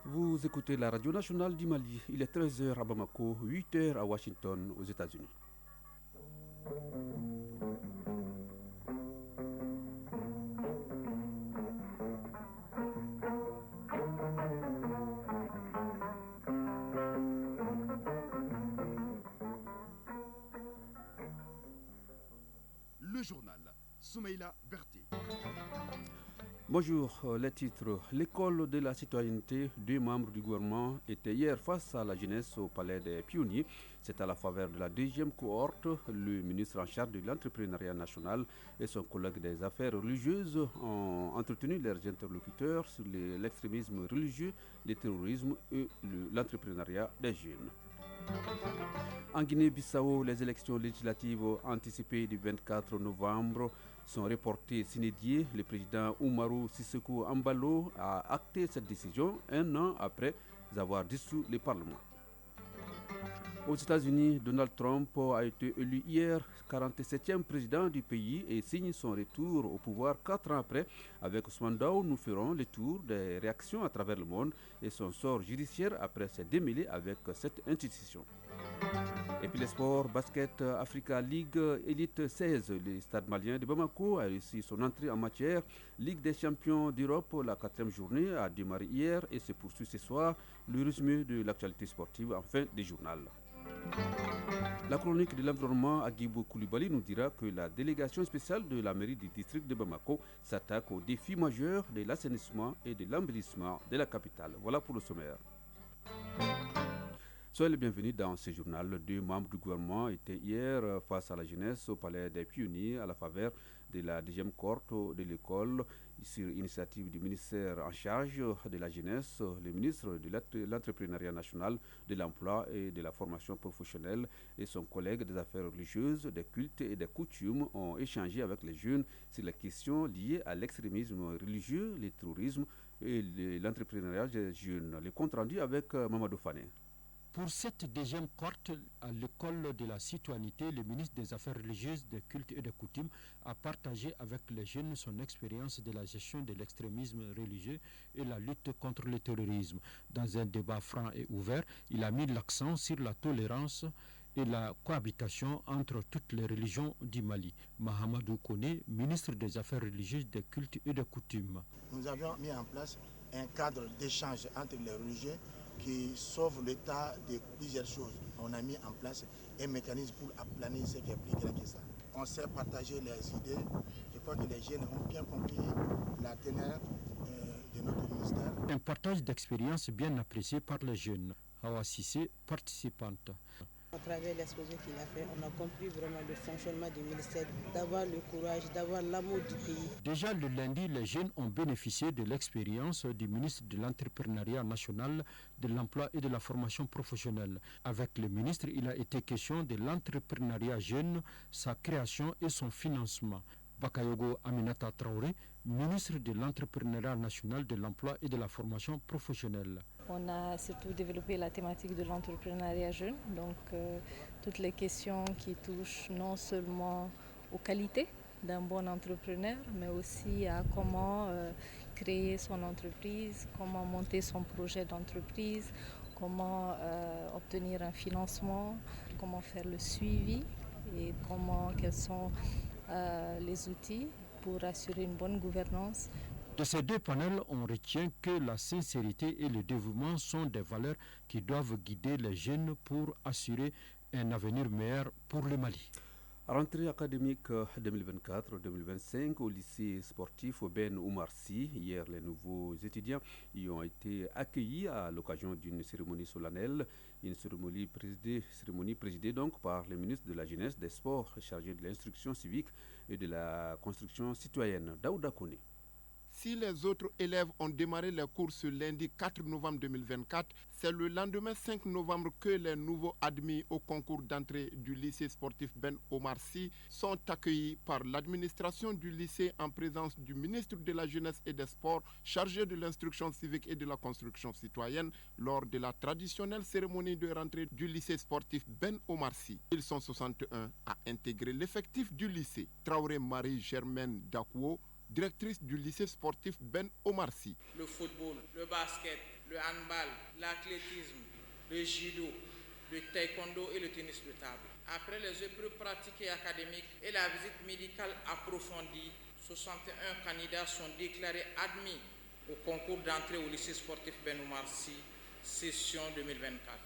Vous écoutez la radio nationale du Mali. Il est 13h à Bamako, 8h à Washington, aux États-Unis. Le journal Soumeila Berté. Bonjour, les titres. L'école de la citoyenneté, deux membres du gouvernement étaient hier face à la jeunesse au palais des pionniers. C'est à la faveur de la deuxième cohorte. Le ministre en charge de l'entrepreneuriat national et son collègue des affaires religieuses ont entretenu leurs interlocuteurs sur l'extrémisme religieux, le terrorisme et l'entrepreneuriat des jeunes. En Guinée-Bissau, les élections législatives anticipées du 24 novembre sont reportées sine die. Le président Oumarou Sissoko Embalo a acté cette décision un an après avoir dissous le Parlement. Aux États-Unis, Donald Trump a été élu hier 47e président du pays et signe son retour au pouvoir 4 ans après. Avec Ousmane Daou, nous ferons le tour des réactions à travers le monde et son sort judiciaire après s'être démêlé avec cette institution. Et puis les sports, basket, Africa League Elite 16. Le stade malien de Bamako a réussi son entrée en matière. Ligue des champions d'Europe, la 4e journée a démarré hier et se poursuit ce soir. Le résumé de l'actualité sportive en fin de journal. La chronique de l'environnement, Agibou Koulibaly, nous dira que la délégation spéciale de la mairie du district de Bamako s'attaque aux défis majeurs de l'assainissement et de l'embellissement de la capitale. Voilà pour le sommaire. Soyez les bienvenus dans ce journal. Deux membres du gouvernement étaient hier face à la jeunesse au palais des pionniers à la faveur de la deuxième cohorte de l'école sur initiative du ministère en charge de la jeunesse, le ministre de l'entrepreneuriat national, de l'emploi et de la formation professionnelle et son collègue des affaires religieuses, des cultes et des coutumes ont échangé avec les jeunes sur les questions liées à l'extrémisme religieux, le terrorisme et l'entrepreneuriat des jeunes. Le compte rendu avec Mamadou Fane. Pour cette deuxième cohorte à l'école de la citoyenneté, le ministre des Affaires religieuses, des cultes et des coutumes a partagé avec les jeunes son expérience de la gestion de l'extrémisme religieux et la lutte contre le terrorisme. Dans un débat franc et ouvert, il a mis l'accent sur la tolérance et la cohabitation entre toutes les religions du Mali. Mahamadou Kone, ministre des Affaires religieuses, des cultes et des coutumes. Nous avions mis en place un cadre d'échange entre les religieux qui sauve l'état de plusieurs choses. On a mis en place un mécanisme pour aplaner ce qui est plus grand que ça. On s'est partagé les idées. Je crois que les jeunes ont bien compris la teneur de notre ministère. Un partage d'expérience bien apprécié par les jeunes. Hawa Sissé, participante. À travers l'exposé qu'il a fait, on a compris vraiment le fonctionnement du ministère, d'avoir le courage, d'avoir l'amour du pays. Déjà le lundi, les jeunes ont bénéficié de l'expérience du ministre de l'entrepreneuriat national, de l'emploi et de la formation professionnelle. Avec le ministre, il a été question de l'entrepreneuriat jeune, sa création et son financement. Bakayogo Aminata Traoré, ministre de l'entrepreneuriat national, de l'emploi et de la formation professionnelle. On a surtout développé la thématique de l'entrepreneuriat jeune, donc toutes les questions qui touchent non seulement aux qualités d'un bon entrepreneur, mais aussi à comment créer son entreprise, comment monter son projet d'entreprise, comment obtenir un financement, comment faire le suivi et quels sont les outils pour assurer une bonne gouvernance. De ces deux panels, on retient que la sincérité et le dévouement sont des valeurs qui doivent guider les jeunes pour assurer un avenir meilleur pour le Mali. Rentrée académique 2024-2025 au lycée sportif Ben Oumar Sy. Hier, les nouveaux étudiants y ont été accueillis à l'occasion d'une cérémonie solennelle. Une cérémonie présidée donc par le ministre de la Jeunesse, des Sports, chargé de l'instruction civique et de la construction citoyenne, Daouda Kone. Si les autres élèves ont démarré les cours ce lundi 4 novembre 2024, c'est le lendemain 5 novembre que les nouveaux admis au concours d'entrée du lycée sportif Ben Oumar Sy sont accueillis par l'administration du lycée en présence du ministre de la Jeunesse et des Sports chargé de l'instruction civique et de la construction citoyenne lors de la traditionnelle cérémonie de rentrée du lycée sportif Ben Oumar Sy. Ils sont 61 à intégrer l'effectif du lycée. Traoré Marie-Germaine Dakwo, directrice du lycée sportif Ben Oumar Sy. Le football, le basket, le handball, l'athlétisme, le judo, le taekwondo et le tennis de table. Après les épreuves pratiques et académiques et la visite médicale approfondie, 61 candidats sont déclarés admis au concours d'entrée au lycée sportif Ben Oumar Sy, session 2024.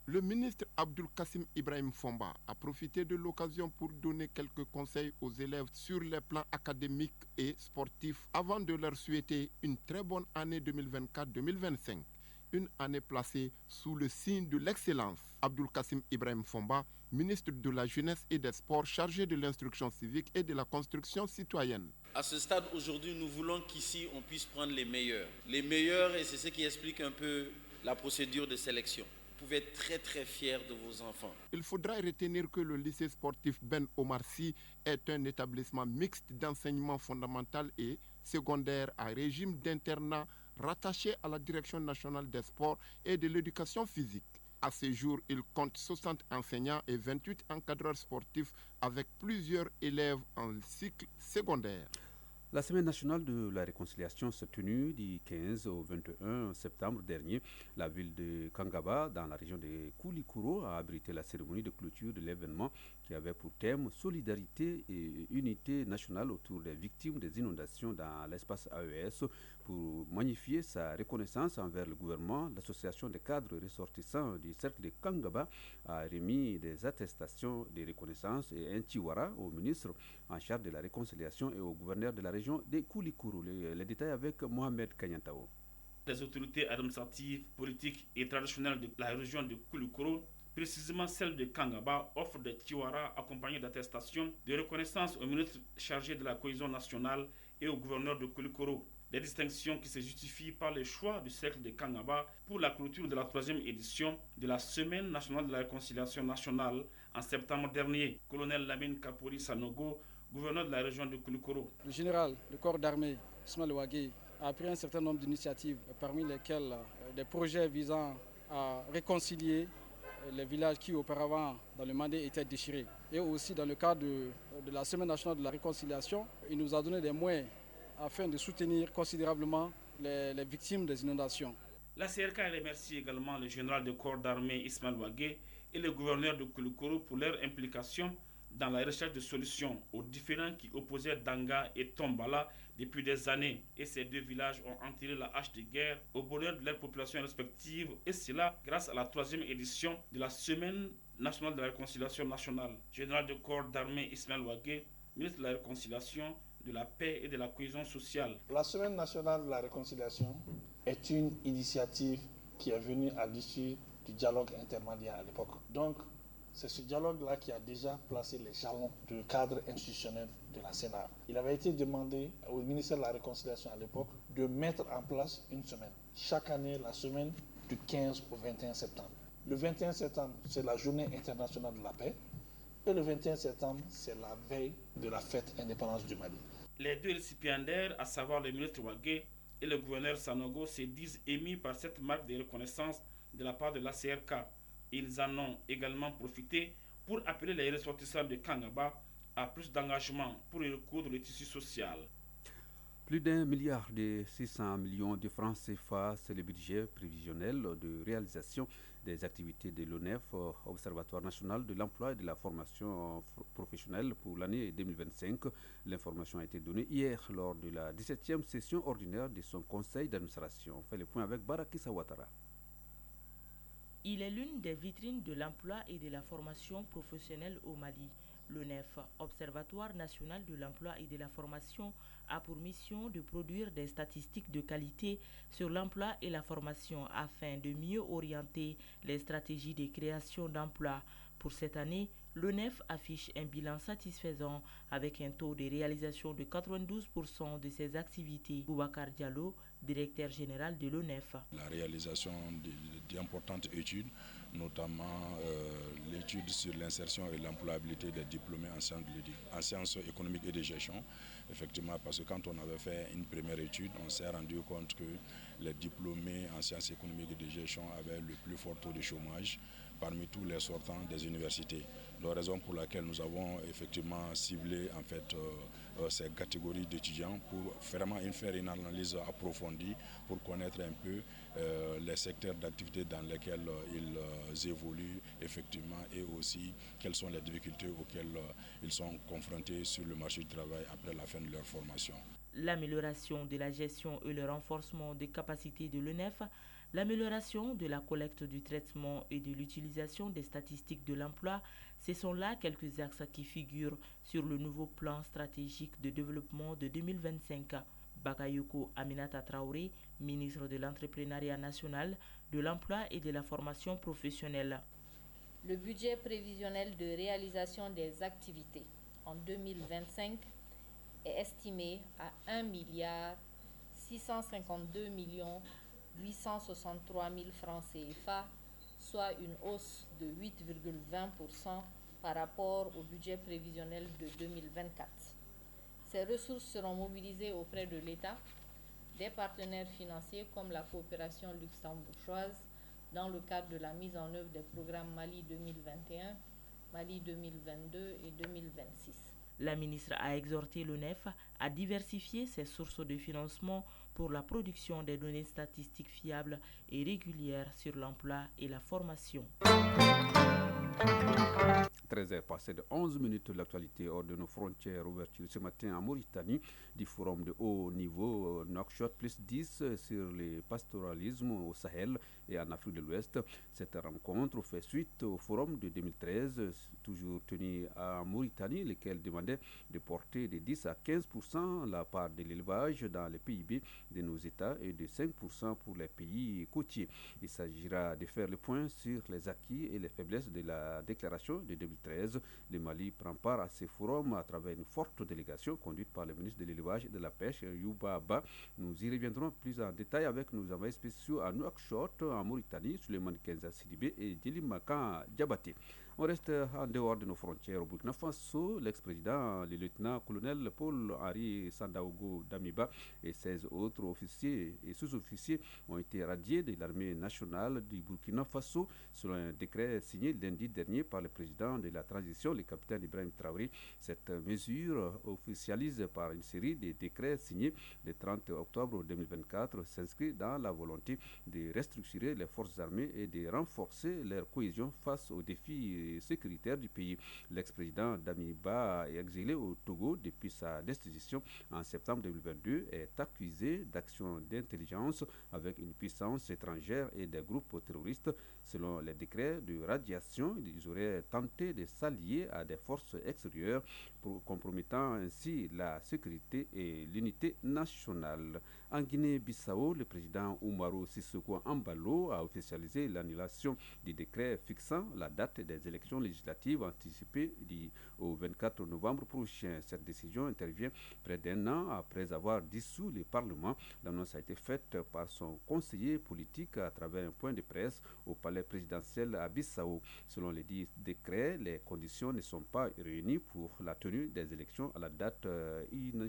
Le ministre Abdul Kassim Ibrahim Fomba a profité de l'occasion pour donner quelques conseils aux élèves sur les plans académiques et sportifs avant de leur souhaiter une très bonne année 2024-2025. Une année placée sous le signe de l'excellence. Abdul Kassim Ibrahim Fomba, ministre de la Jeunesse et des Sports chargé de l'instruction civique et de la construction citoyenne. À ce stade, aujourd'hui, nous voulons qu'ici, on puisse prendre les meilleurs. Les meilleurs, et c'est ce qui explique un peu la procédure de sélection. Vous pouvez être très très fiers de vos enfants. Il faudra retenir que le lycée sportif Ben Oumar Sy est un établissement mixte d'enseignement fondamental et secondaire à régime d'internat rattaché à la Direction nationale des sports et de l'éducation physique. À ce jour, il compte 60 enseignants et 28 encadreurs sportifs avec plusieurs élèves en cycle secondaire. La Semaine nationale de la réconciliation s'est tenue du 15 au 21 septembre dernier. La ville de Kangaba, dans la région de Koulikoro, a abrité la cérémonie de clôture de l'événement qui avait pour thème solidarité et unité nationale autour des victimes des inondations dans l'espace AES. Pour magnifier sa reconnaissance envers le gouvernement, l'association des cadres ressortissants du cercle de Kangaba a remis des attestations de reconnaissance et un tiwara au ministre en charge de la réconciliation et au gouverneur de la région de Koulikoro. Les détails avec Mohamed Kanyantao. Les autorités administratives, politiques et traditionnelles de la région de Koulikoro, précisément celle de Kangaba, offrent des tiwaras accompagnés d'attestations de reconnaissance au ministre chargé de la cohésion nationale et au gouverneur de Koulikoro. Des distinctions qui se justifient par le choix du cercle de Kangaba pour la clôture de la 3e édition de la Semaine nationale de la réconciliation nationale en septembre dernier. Colonel Lamine Kapori Sanogo, gouverneur de la région de Koulikoro. Le général du corps d'armée, Ismaël Ouagé, a pris un certain nombre d'initiatives, parmi lesquelles des projets visant à réconcilier les villages qui auparavant dans le Mandé étaient déchirés. Et aussi dans le cadre de la Semaine nationale de la réconciliation, il nous a donné des moyens afin de soutenir considérablement les victimes des inondations. La CRK remercie également le général de corps d'armée Ismaël Ouagé et le gouverneur de Koulikoro pour leur implication dans la recherche de solutions aux différends qui opposaient Danga et Tombala depuis des années. Et ces deux villages ont enterré la hache de guerre au bonheur de leurs populations respectives, et cela grâce à la 3e édition de la Semaine nationale de la réconciliation nationale. Général de corps d'armée Ismaël Ouagé, ministre de la réconciliation, de la paix et de la cohésion sociale. La Semaine nationale de la réconciliation est une initiative qui est venue à l'issue du dialogue intermédiaire à l'époque. Donc, c'est ce dialogue-là qui a déjà placé les jalons du cadre institutionnel de la Sénat. Il avait été demandé au ministère de la Réconciliation à l'époque de mettre en place une semaine. Chaque année, la semaine du 15 au 21 septembre. Le 21 septembre, c'est la journée internationale de la paix. Et le 21 septembre, c'est la veille de la fête indépendance du Mali. Les deux récipiendaires, à savoir le ministre Ouagé et le gouverneur Sanogo, se disent émis par cette marque de reconnaissance de la part de la CRK. Ils en ont également profité pour appeler les ressortissants de Kangaba à plus d'engagement pour recoudre le tissu social. Plus d'1 milliard de 600 millions de francs CFA, c'est le budget prévisionnel de réalisation des activités de l'ONEF, Observatoire national de l'emploi et de la formation professionnelle pour l'année 2025. L'information a été donnée hier lors de la 17e session ordinaire de son conseil d'administration. On fait le point avec Baraki Sawatara. Il est l'une des vitrines de l'emploi et de la formation professionnelle au Mali. L'ONEF, Observatoire national de l'emploi et de la formation, a pour mission de produire des statistiques de qualité sur l'emploi et la formation afin de mieux orienter les stratégies de création d'emplois. Pour cette année, l'ONEF affiche un bilan satisfaisant avec un taux de réalisation de 92% de ses activités. Boubacar Diallo, directeur général de l'ONEF. La réalisation d'importantes études, notamment l'étude sur l'insertion et l'employabilité des diplômés en sciences économiques et de gestion. Effectivement, parce que quand on avait fait une première étude, on s'est rendu compte que les diplômés en sciences économiques et de gestion avaient le plus fort taux de chômage parmi tous les sortants des universités. La raison pour laquelle nous avons effectivement ciblé en fait ces catégories d'étudiants pour vraiment faire une analyse approfondie pour connaître un peu les secteurs d'activité dans lesquels ils évoluent effectivement et aussi quelles sont les difficultés auxquelles ils sont confrontés sur le marché du travail après la fin de leur formation. L'amélioration de la gestion et le renforcement des capacités de l'UNEF, l'amélioration de la collecte du traitement et de l'utilisation des statistiques de l'emploi, ce sont là quelques axes qui figurent sur le nouveau plan stratégique de développement de 2025. Bakayoko Aminata Traoré, ministre de l'Entrepreneuriat national, de l'emploi et de la formation professionnelle. Le budget prévisionnel de réalisation des activités en 2025 est estimé à 1,652,863,000 francs CFA, soit une hausse de 8,20% par rapport au budget prévisionnel de 2024. Ces ressources seront mobilisées auprès de l'État, des partenaires financiers comme la coopération luxembourgeoise dans le cadre de la mise en œuvre des programmes Mali 2021, Mali 2022 et 2026. La ministre a exhorté l'UNEF à diversifier ses sources de financement pour la production des données statistiques fiables et régulières sur l'emploi et la formation. 13h passé de 11 minutes, l'actualité hors de nos frontières. Ouverture ce matin en Mauritanie du forum de haut niveau Nouakchott plus 10 sur le pastoralisme au Sahel et en Afrique de l'Ouest. Cette rencontre fait suite au forum de 2013, toujours tenu à Mauritanie, lequel demandait de porter de 10 à 15% la part de l'élevage dans le PIB de nos États et de 5% pour les pays côtiers. Il s'agira de faire le point sur les acquis et les faiblesses de la déclaration de 2013. Le Mali prend part à ces forums à travers une forte délégation conduite par le ministre de l'Élevage et de la Pêche, Youba Ba. Nous y reviendrons plus en détail avec nos envoyés spéciaux à Nouakchott, en Mauritanie, Suleiman Kenza Sidibé et Djeli Makan Diabaté. On reste en dehors de nos frontières au Burkina Faso. L'ex-président, le lieutenant-colonel Paul-Henri Sandaogo Damiba et 16 autres officiers et sous-officiers ont été radiés de l'armée nationale du Burkina Faso selon un décret signé lundi dernier par le président de la transition, le capitaine Ibrahim Traoré. Cette mesure, officialisée par une série de décrets signés le 30 octobre 2024, s'inscrit dans la volonté de restructurer les forces armées et de renforcer leur cohésion face aux défis sécuritaire du pays. L'ex-président Damiba est exilé au Togo depuis sa destitution en septembre 2022 et est accusé d'actions d'intelligence avec une puissance étrangère et des groupes terroristes. Selon les décrets de radiation, ils auraient tenté de s'allier à des forces extérieures, compromettant ainsi la sécurité et l'unité nationale. En Guinée-Bissau, le président Umaru Sissoko Embalo a officialisé l'annulation du décret fixant la date des élections législatives anticipées au 24 novembre prochain. Cette décision intervient près d'un an après avoir dissous le Parlement. L'annonce a été faite par son conseiller politique à travers un point de presse au palais présidentiel à Bissau. Selon les 10 décrets, les conditions ne sont pas réunies pour la tenue des élections à la date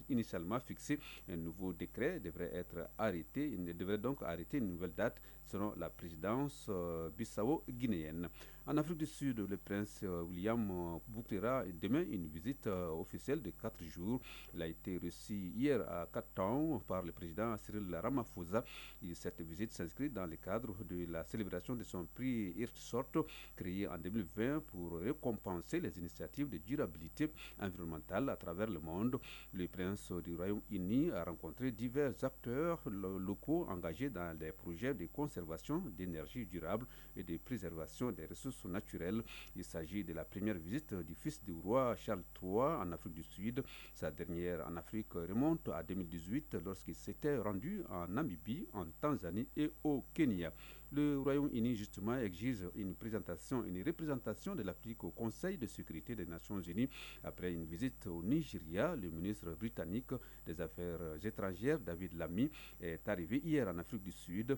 initialement fixée. Un nouveau décret devrait être arrêté. Il devrait donc arrêter une nouvelle date selon la présidence bissau-guinéenne. En Afrique du Sud, le prince William bouclera demain une visite officielle de 4 jours. Il a été reçu hier à Cape-Town par le président Cyril Ramaphosa. Et cette visite s'inscrit dans le cadre de la célébration de son prix Hirtsort, créé en 2020 pour récompenser les initiatives de durabilité environnementale à travers le monde. Le prince du Royaume-Uni a rencontré divers acteurs locaux engagés dans des projets de conservation d'énergie durable et de préservation des ressources naturelles. Il s'agit de la première visite du fils du roi Charles III en Afrique du Sud. Sa dernière en Afrique remonte à 2018 lorsqu'il s'était rendu en Namibie, en Tanzanie et au Kenya. Le Royaume-Uni, justement, exige une représentation de l'Afrique au Conseil de sécurité des Nations Unies. Après une visite au Nigeria, le ministre britannique des Affaires étrangères, David Lammy, est arrivé hier en Afrique du Sud.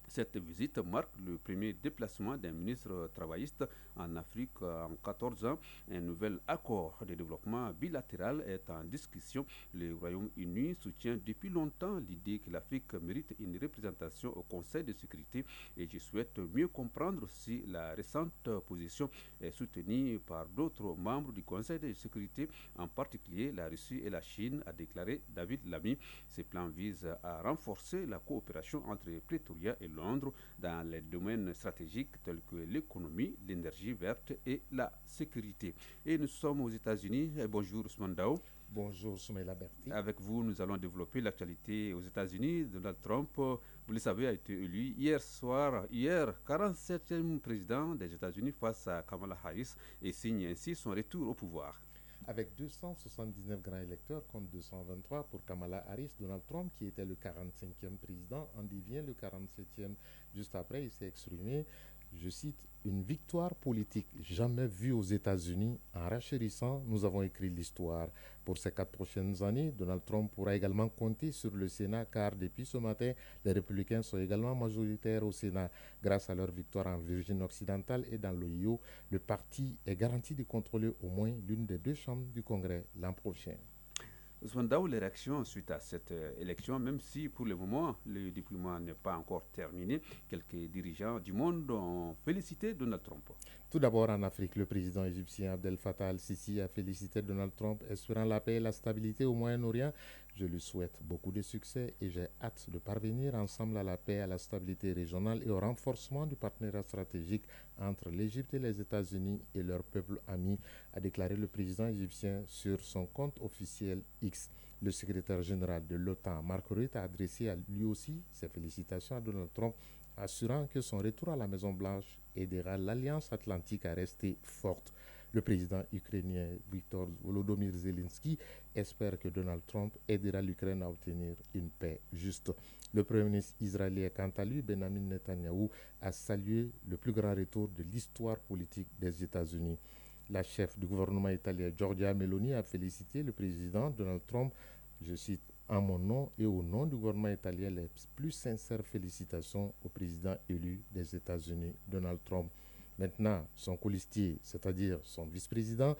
Cette visite marque le premier déplacement d'un ministre travailliste en Afrique en 14 ans. Un nouvel accord de développement bilatéral est en discussion. Le Royaume-Uni soutient depuis longtemps l'idée que l'Afrique mérite une représentation au Conseil de sécurité et je souhaite mieux comprendre si la récente position est soutenue par d'autres membres du Conseil de sécurité, en particulier la Russie et la Chine, a déclaré David Lammy. Ces plans visent à renforcer la coopération entre Pretoria et Londres dans les domaines stratégiques tels que l'économie, l'énergie verte et la sécurité. Et nous sommes aux États-Unis. Bonjour Ousmane Dao. Bonjour Soumaïla Berti. Avec vous, nous allons développer l'actualité aux États-Unis. Donald Trump, vous le savez, a été élu hier, 47e président des États-Unis face à Kamala Harris et signe ainsi son retour au pouvoir. Avec 279 grands électeurs contre 223 pour Kamala Harris, Donald Trump, qui était le 45e président, en devient le 47e. Juste après, il s'est exprimé, je cite, « Une victoire politique jamais vue aux États-Unis. En rachérissant, nous avons écrit l'histoire. » Pour ces 4 prochaines années, Donald Trump pourra également compter sur le Sénat car depuis ce matin, les républicains sont également majoritaires au Sénat. Grâce à leur victoire en Virginie occidentale et dans l'Ohio, le parti est garanti de contrôler au moins l'une des 2 chambres du Congrès l'an prochain. Ousmane Dao, les réactions suite à cette élection, même si pour le moment le dépouillement n'est pas encore terminé, quelques dirigeants du monde ont félicité Donald Trump. Tout d'abord en Afrique, le président égyptien Abdel Fattah al-Sisi a félicité Donald Trump, espérant la paix et la stabilité au Moyen-Orient. Je lui souhaite beaucoup de succès et j'ai hâte de parvenir ensemble à la paix, à la stabilité régionale et au renforcement du partenariat stratégique entre l'Égypte et les États-Unis et leur peuple ami, a déclaré le président égyptien sur son compte officiel X. Le secrétaire général de l'OTAN, Mark Rutte, a adressé lui aussi ses félicitations à Donald Trump, assurant que son retour à la Maison-Blanche aidera l'Alliance atlantique à rester forte. Le président ukrainien Viktor Volodymyr Zelensky espère que Donald Trump aidera l'Ukraine à obtenir une paix juste. Le premier ministre israélien, quant à lui, Benjamin Netanyahou, a salué le plus grand retour de l'histoire politique des États-Unis. La chef du gouvernement italien, Giorgia Meloni, a félicité le président Donald Trump, je cite, « En mon nom et au nom du gouvernement italien, les plus sincères félicitations au président élu des États-Unis, Donald Trump. » Maintenant, son colistier, c'est-à-dire son vice-président,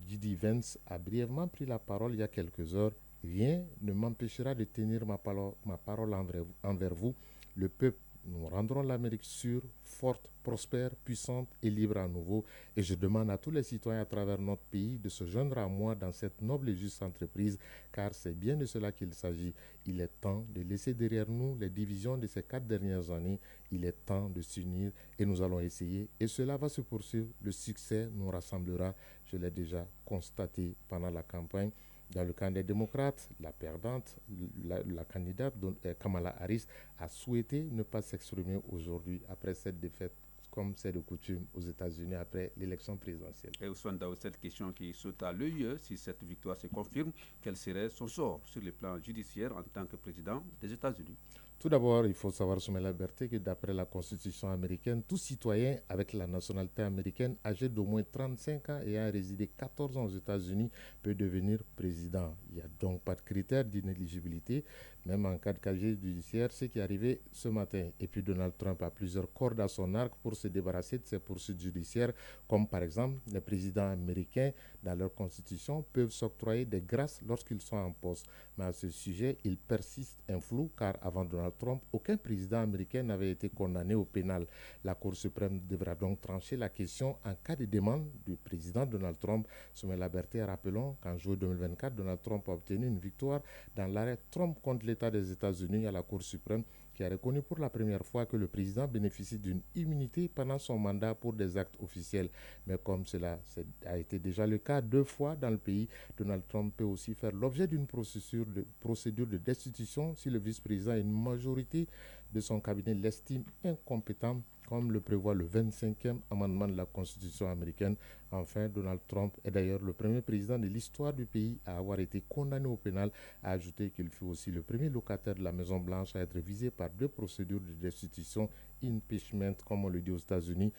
J.D. Vance, a brièvement pris la parole il y a quelques heures. « Rien ne m'empêchera de tenir ma parole envers vous. Le peuple, nous rendrons l'Amérique sûre, forte, prospère, puissante et libre à nouveau. Et je demande à tous les citoyens à travers notre pays de se joindre à moi dans cette noble et juste entreprise, car c'est bien de cela qu'il s'agit. Il est temps de laisser derrière nous les divisions de ces 4 dernières années. Il est temps de s'unir et nous allons essayer. Et cela va se poursuivre. Le succès nous rassemblera. Je l'ai déjà constaté pendant la campagne. Dans le camp des démocrates, la perdante, la candidate Kamala Harris a souhaité ne pas s'exprimer aujourd'hui après cette défaite, comme c'est de coutume aux États-Unis après l'élection présidentielle. Et Ousmane Dao, cette question qui saute à l'œil, si cette victoire se confirme, quel serait son sort sur le plan judiciaire en tant que président des États-Unis? Tout d'abord, il faut savoir, Soumaïla Berti, que d'après la Constitution américaine, tout citoyen avec la nationalité américaine âgé d'au moins 35 ans et ayant résidé 14 ans aux États-Unis peut devenir président. Il n'y a donc pas de critère d'inéligibilité, même en cas de casier judiciaire, ce qui est arrivé ce matin. Et puis Donald Trump a plusieurs cordes à son arc pour se débarrasser de ces poursuites judiciaires, comme par exemple les présidents américains, dans leur Constitution, peuvent s'octroyer des grâces lorsqu'ils sont en poste. Mais à ce sujet, il persiste un flou, car avant Donald Trump, aucun président américain n'avait été condamné au pénal. La Cour suprême devra donc trancher la question en cas de demande du président Donald Trump. Soumaïla Berti, rappelons qu'en juillet 2024, Donald Trump a obtenu une victoire dans l'arrêt Trump contre l'État des États-Unis à la Cour suprême, qui a reconnu pour la première fois que le président bénéficie d'une immunité pendant son mandat pour des actes officiels. Mais comme cela a été déjà le cas 2 fois dans le pays, Donald Trump peut aussi faire l'objet d'une procédure de destitution si le vice-président et une majorité de son cabinet l'estime incompétent, comme le prévoit le 25e amendement de la Constitution américaine. Enfin, Donald Trump est d'ailleurs le premier président de l'histoire du pays à avoir été condamné au pénal, a ajouté qu'il fut aussi le premier locataire de la Maison-Blanche à être visé par 2 procédures de destitution, impeachment, comme on le dit aux États-Unis.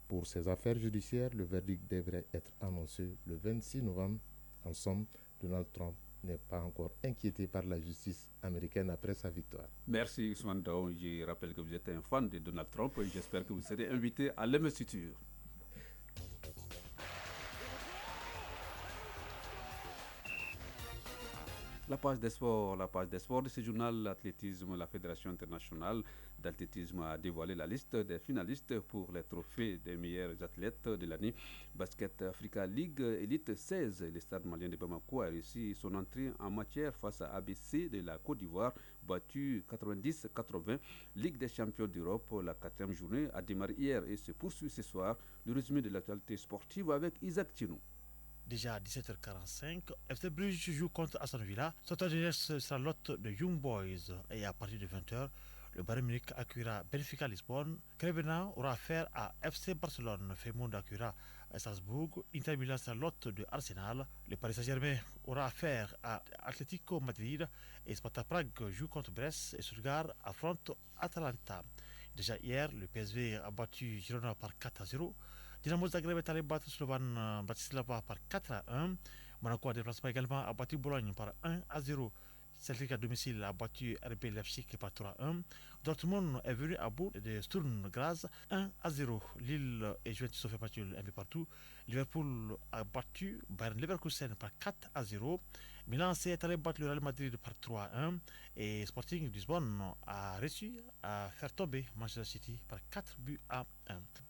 Pour ces affaires judiciaires, le verdict devrait être annoncé le 26 novembre. En somme, Donald Trump n'est pas encore inquiété par la justice américaine après sa victoire. Merci Ousmane Daon. Je rappelle que vous êtes un fan de Donald Trump et j'espère que vous serez invité à l'investiture. La page des sports de ce journal, l'athlétisme, la Fédération internationale d'athlétisme a dévoilé la liste des finalistes pour les trophées des meilleurs athlètes de l'année. Basket Africa League Elite 16, le stade malien de Bamako a réussi son entrée en matière face à ABC de la Côte d'Ivoire, battu 90-80. Ligue des champions d'Europe, la 4e journée a démarré hier et se poursuit ce soir. Le résumé de l'actualité sportive avec Isaac Tino. Déjà à 17h45, FC Bruges joue contre Aston Villa. Southampton sera l'hôte de Young Boys. Et à partir de 20h, le Bayern Munich accueillera Benfica Lisbonne. Crevena aura affaire à FC Barcelone. Feyenoord accueillera Strasbourg. Inter Milan sera l'hôte de Arsenal. Le Paris Saint-Germain aura affaire à Atlético Madrid. Et Sparta Prague joue contre Brest. Et Stuttgart affronte Atalanta. Déjà hier, le PSV a battu Girona par 4-0. Dynamo Zagreb est allé battre Slovan Bratislava par 4-1. Monaco a déplacement également a battu Bologne par 1-0. Celtic à domicile a battu RB Leipzig par 3-1. Dortmund est venu à bout de Sturm Graz 1-0. Lille et Juventus ont fait match un peu partout. Liverpool a battu Bayern Leverkusen par 4-0. Milan est allé battre le Real Madrid par 3-1. Et Sporting Lisbonne a réussi à faire tomber Manchester City par 4-1.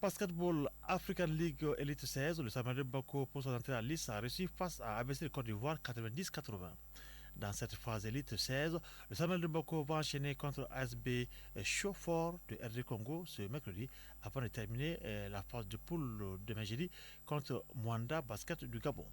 Basketball African League Elite 16, le Samuel Bako pour son entrée à Nice a réussi face à ABC de Côte d'Ivoire 90-80. Dans cette phase élite 16, le Samuel de Boko va enchaîner contre ASB Chauffeur de RD Congo ce mercredi avant de terminer la phase de poule de jeudi contre Mwanda Basket du Gabon.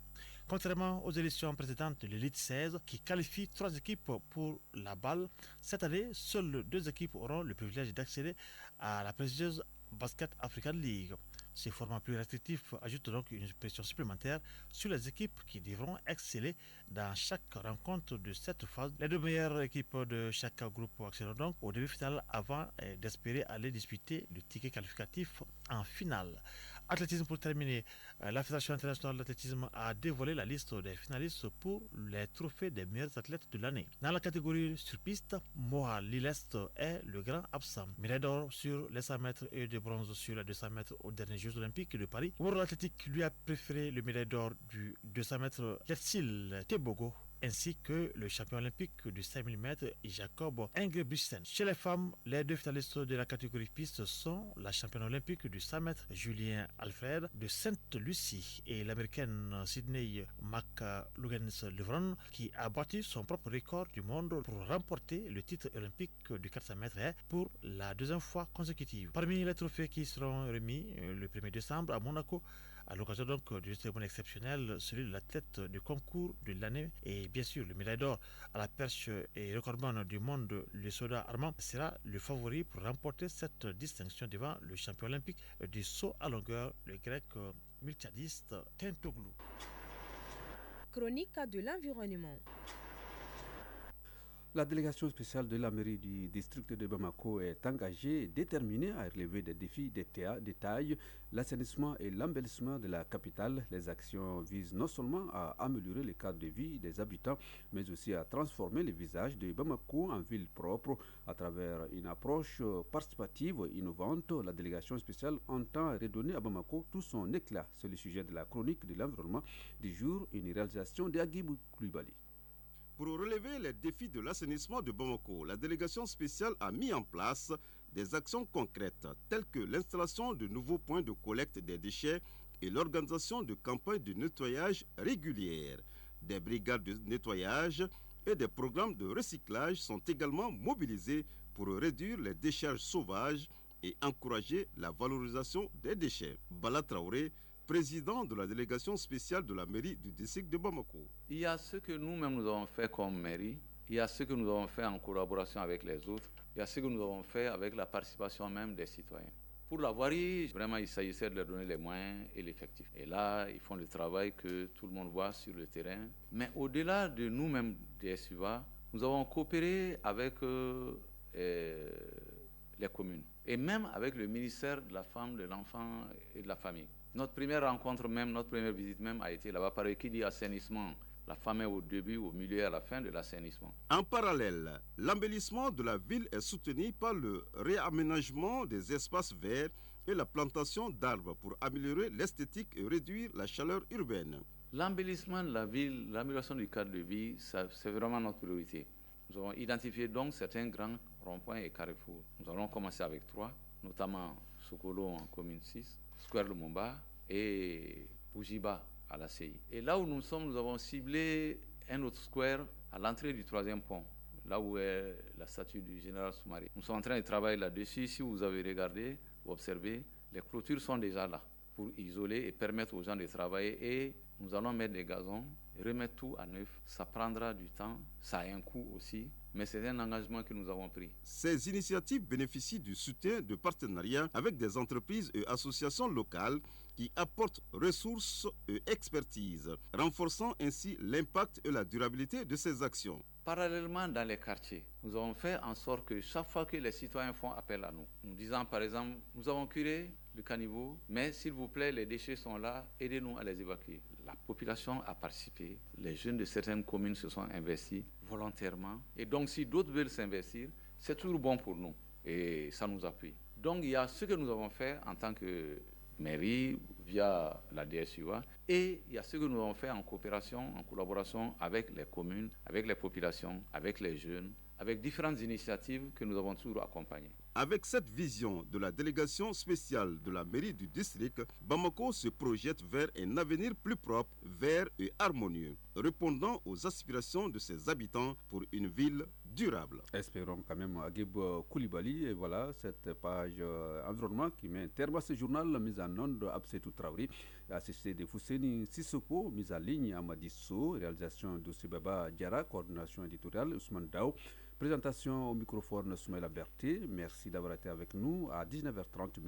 Contrairement aux élections précédentes de l'élite 16 qui qualifie 3 équipes pour la balle, cette année, seules 2 équipes auront le privilège d'accéder à la prestigieuse Basket African League. Ce format plus restrictif ajoute donc une pression supplémentaire sur les équipes qui devront exceller dans chaque rencontre de cette phase. Les 2 meilleures équipes de chaque groupe accéderont donc au demi-finale avant d'espérer aller disputer le ticket qualificatif en finale. Athlétisme pour terminer, la Fédération internationale d'athlétisme a dévoilé la liste des finalistes pour les trophées des meilleurs athlètes de l'année. Dans la catégorie sur piste, Moha Lilest est le grand absent. Médaille d'or sur les 100 mètres et de bronze sur les 200 mètres aux derniers Jeux olympiques de Paris. World Athletic lui a préféré le médaille d'or du 200 mètres Letsil Tebogo, ainsi que le champion olympique du 5000 mètres Jacob Ingebrigtsen. Chez les femmes, les 2 finalistes de la catégorie piste sont la championne olympique du 100 mètres Julien Alfred de Sainte-Lucie et l'américaine Sydney McLuhan-Levron qui a battu son propre record du monde pour remporter le titre olympique du 400 mètres pour la 2e fois consécutive. Parmi les trophées qui seront remis le 1er décembre à Monaco, à l'occasion donc d'une cérémonie exceptionnelle, celui de l'athlète du concours de l'année et bien sûr le médaille d'or à la perche et recordman du monde, le Soda Armand, sera le favori pour remporter cette distinction devant le champion olympique du saut à longueur, le grec multiadiste Tentoglou. Chronique de l'environnement. La délégation spéciale de la mairie du district de Bamako est engagée et déterminée à relever des défis de taille, l'assainissement et l'embellissement de la capitale. Les actions visent non seulement à améliorer le cadre de vie des habitants, mais aussi à transformer le visage de Bamako en ville propre à travers une approche participative innovante. La délégation spéciale entend redonner à Bamako tout son éclat. C'est le sujet de la chronique de l'environnement du jour, une réalisation d'Agibou Koulibaly. Pour relever les défis de l'assainissement de Bamako, la délégation spéciale a mis en place des actions concrètes telles que l'installation de nouveaux points de collecte des déchets et l'organisation de campagnes de nettoyage régulières. Des brigades de nettoyage et des programmes de recyclage sont également mobilisés pour réduire les décharges sauvages et encourager la valorisation des déchets. Bala Traoré, président de la délégation spéciale de la mairie du district de Bamako. Il y a ce que nous-mêmes nous avons fait comme mairie, il y a ce que nous avons fait en collaboration avec les autres, il y a ce que nous avons fait avec la participation même des citoyens. Pour la voirie, vraiment il s'agissait de leur donner les moyens et l'effectif. Et là, ils font le travail que tout le monde voit sur le terrain. Mais au-delà de nous-mêmes des SUVA, nous avons coopéré avec les communes et même avec le ministère de la Femme, de l'Enfant et de la Famille. Notre première rencontre même, notre première visite même a été là-bas. Par qui dit assainissement, La femme est au début, au milieu et à la fin de l'assainissement. En parallèle, l'embellissement de la ville est soutenu par le réaménagement des espaces verts et la plantation d'arbres pour améliorer l'esthétique et réduire la chaleur urbaine. L'embellissement de la ville, l'amélioration du cadre de vie, c'est vraiment notre priorité. Nous avons identifié donc certains grands ronds-points et carrefours. Nous allons commencer avec 3, notamment Sokolo en commune 6, Square Lumumba et Boujiba à la CI. Et là où nous sommes, nous avons ciblé un autre square à l'entrée du 3e pont, là où est la statue du général Soumaré. Nous sommes en train de travailler là-dessus. Si vous avez regardé, vous observez, les clôtures sont déjà là pour isoler et permettre aux gens de travailler. Et nous allons mettre des gazons, remettre tout à neuf. Ça prendra du temps, ça a un coût aussi, mais c'est un engagement que nous avons pris. Ces initiatives bénéficient du soutien de partenariats avec des entreprises et associations locales qui apportent ressources et expertise, renforçant ainsi l'impact et la durabilité de ces actions. Parallèlement, dans les quartiers, nous avons fait en sorte que chaque fois que les citoyens font appel à nous, nous disant par exemple, nous avons curé le caniveau, mais s'il vous plaît, les déchets sont là, aidez-nous à les évacuer. La population a participé, les jeunes de certaines communes se sont investis volontairement, et donc si d'autres veulent s'investir, c'est toujours bon pour nous, et ça nous appuie. Donc il y a ce que nous avons fait en tant que mairie via la DSUA et il y a ce que nous avons fait en coopération, en collaboration avec les communes, avec les populations, avec les jeunes, avec différentes initiatives que nous avons toujours accompagnées. Avec cette vision de la délégation spéciale de la mairie du district, Bamako se projette vers un avenir plus propre, vert et harmonieux, répondant aux aspirations de ses habitants pour une ville durable. Espérons quand même Agib Koulibaly. Et voilà cette page environnement qui met un terme à ce journal, la mise en onde Absetou Traoré, assisté de Fousseni Sissoko, mise en ligne Amadi Sow, réalisation de Sibaba Diara, coordination éditoriale Ousmane Dao. Présentation au microphone Soumaïla Berté. Merci d'avoir été avec nous. À 19h30,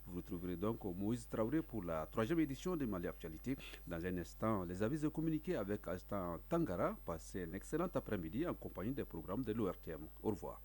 vous retrouverez donc Moïse Traoré pour la 3e édition de Mali Actualité. Dans un instant, les avis de communiquer avec Astan Tangara. Passez un excellent après-midi en compagnie des programmes de l'ORTM. Au revoir.